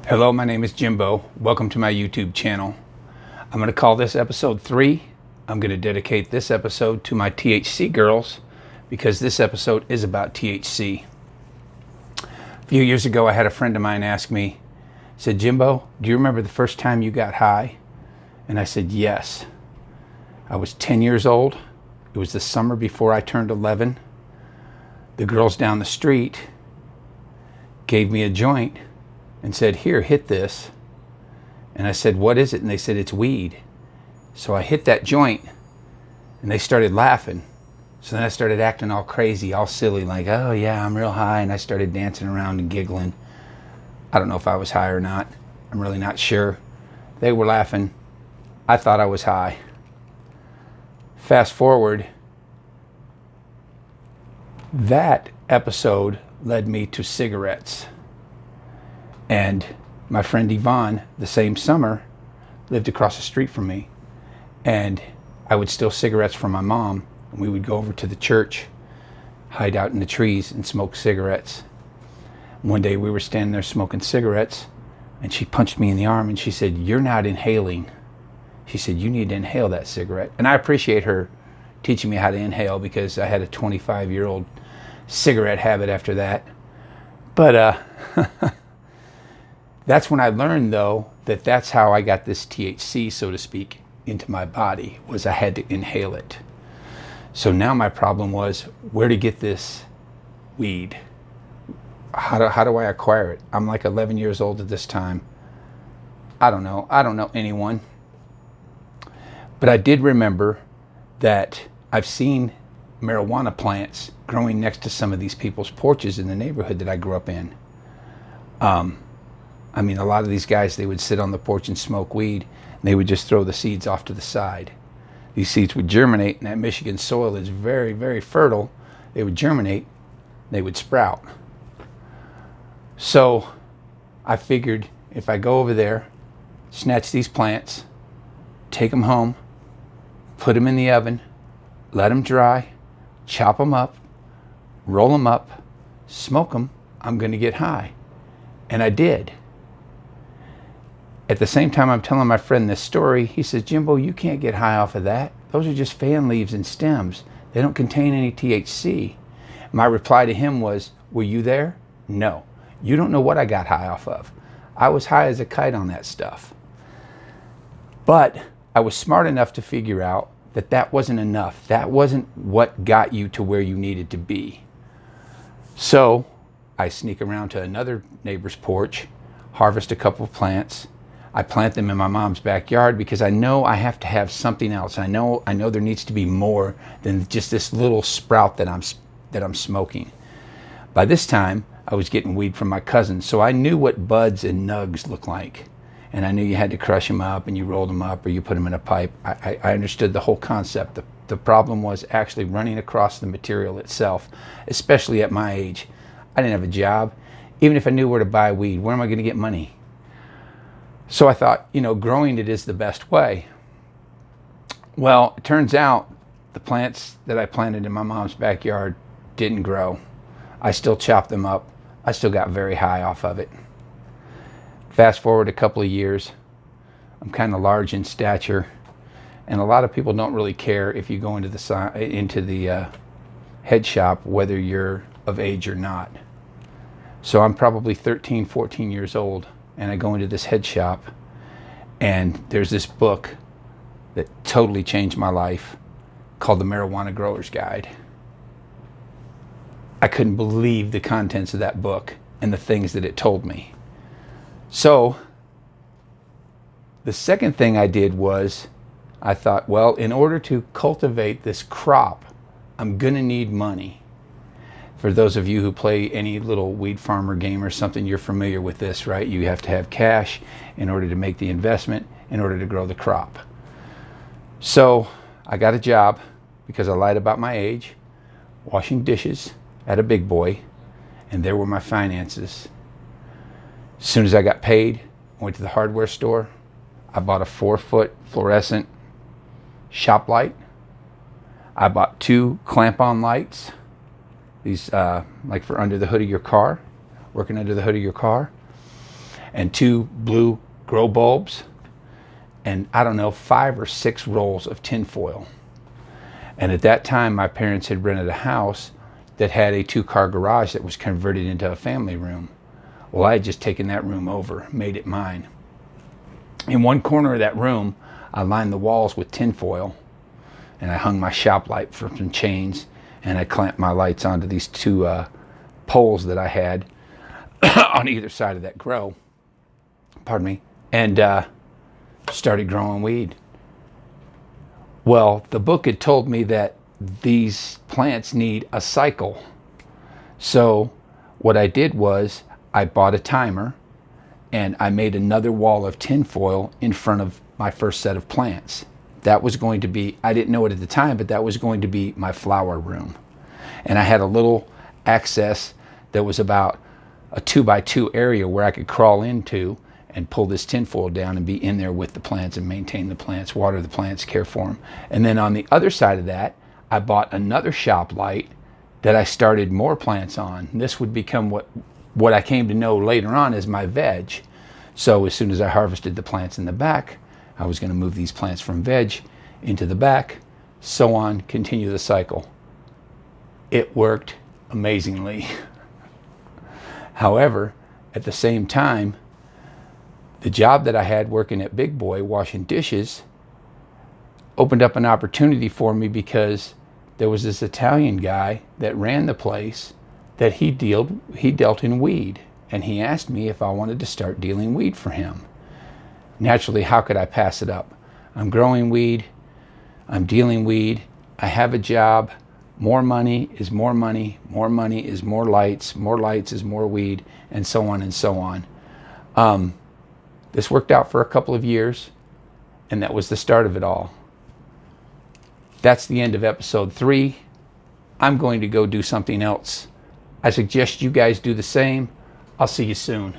Hello, my name is Jimbo. Welcome to my YouTube channel. I'm going to call this episode 3. I'm going to dedicate this episode to my THC girls because this episode is about THC. A few years ago, I had a friend of mine ask me, said, Jimbo, do you remember the first time you got high? And I said, yes. I was 10 years old. It was the summer before I turned 11. The girls down the street gave me a joint and said, here, hit this. And I said, what is it? And they said, it's weed. So I hit that joint and they started laughing. So then I started acting all crazy, all silly, like, oh yeah, I'm real high. And I started dancing around and giggling. I don't know if I was high or not. I'm really not sure. They were laughing. I thought I was high. Fast forward, that episode led me to cigarettes. And my friend Yvonne, the same summer, lived across the street from me. And I would steal cigarettes from my mom. And we would go over to the church, hide out in the trees and smoke cigarettes. One day we were standing there smoking cigarettes and she punched me in the arm and she said, you're not inhaling. She said, you need to inhale that cigarette. And I appreciate her teaching me how to inhale because I had a 25-year-old cigarette habit after that. But that's when I learned, though, that that's how I got this THC, so to speak, into my body, was I had to inhale it. So now my problem was where to get this weed. How do I acquire it? I'm like 11 years old at this time. I don't know. I don't know anyone. But I did remember that I've seen marijuana plants growing next to some of these people's porches in the neighborhood that I grew up in. I mean, a lot of these guys, they would sit on the porch and smoke weed, and they would just throw the seeds off to the side. These seeds would germinate, and that Michigan soil is very, very fertile. They would germinate, they would sprout. So I figured if I go over there, snatch these plants, take them home, put them in the oven, let them dry, chop them up, roll them up, smoke them, I'm going to get high. And I did. At the same time I'm telling my friend this story, he says, Jimbo, you can't get high off of that. Those are just fan leaves and stems. They don't contain any THC. My reply to him was, were you there? No. You don't know what I got high off of. I was high as a kite on that stuff. But I was smart enough to figure out that that wasn't enough. That wasn't what got you to where you needed to be. So I sneak around to another neighbor's porch, harvest a couple of plants. I plant them in my mom's backyard because I know I have to have something else. I know there needs to be more than just this little sprout that I'm smoking. By this time, I was getting weed from my cousin, so I knew what buds and nugs look like. And I knew you had to crush them up and you rolled them up or you put them in a pipe. I understood the whole concept. The problem was actually running across the material itself, especially at my age. I didn't have a job. Even if I knew where to buy weed, where am I going to get money? So I thought, growing it is the best way. Well, it turns out the plants that I planted in my mom's backyard didn't grow. I still chopped them up. I still got very high off of it. Fast forward a couple of years, I'm kind of large in stature, and a lot of people don't really care if you go into the head shop whether you're of age or not. So I'm probably 13, 14 years old, and I go into this head shop, and there's this book that totally changed my life called The Marijuana Grower's Guide. I couldn't believe the contents of that book and the things that it told me. So the second thing I did was I thought, well, in order to cultivate this crop, I'm going to need money. For those of you who play any little weed farmer game or something, you're familiar with this, right? You have to have cash in order to make the investment, in order to grow the crop. So I got a job because I lied about my age, washing dishes at a Big Boy, and there were my finances. As soon as I got paid, I went to the hardware store. I bought a 4-foot fluorescent shop light. I bought 2 clamp-on lights. These like for under the hood of your car, working under the hood of your car. and 2 blue grow bulbs, and I don't know, 5 or 6 rolls of tinfoil. And at that time, my parents had rented a house that had a 2-car garage that was converted into a family room. Well, I had just taken that room over, made it mine. In one corner of that room, I lined the walls with tinfoil, and I hung my shop light from some chains, and I clamped my lights onto these 2 poles that I had on either side of that grow. Pardon me. And started growing weed. Well, the book had told me that these plants need a cycle. So what I did was I bought a timer and I made another wall of tinfoil in front of my first set of plants. That was going to be, I didn't know it at the time, but that was going to be my flower room. And I had a little access that was about a 2x2 area where I could crawl into and pull this tinfoil down and be in there with the plants and maintain the plants, water the plants, care for them. And then on the other side of that, I bought another shop light that I started more plants on. And this would become what I came to know later on as my veg. So as soon as I harvested the plants in the back, I was going to move these plants from veg into the back, so on, continue the cycle. It worked amazingly. However, at the same time, the job that I had working at Big Boy washing dishes opened up an opportunity for me because there was this Italian guy that ran the place that he dealt in weed, and he asked me if I wanted to start dealing weed for him. Naturally, how could I pass it up? I'm growing weed, I'm dealing weed, I have a job, more money is more money, more money is more lights is more weed, and so on and so on. This worked out for a couple of years, and that was the start of it all. That's the end of episode 3. I'm going to go do something else. I suggest you guys do the same. I'll see you soon.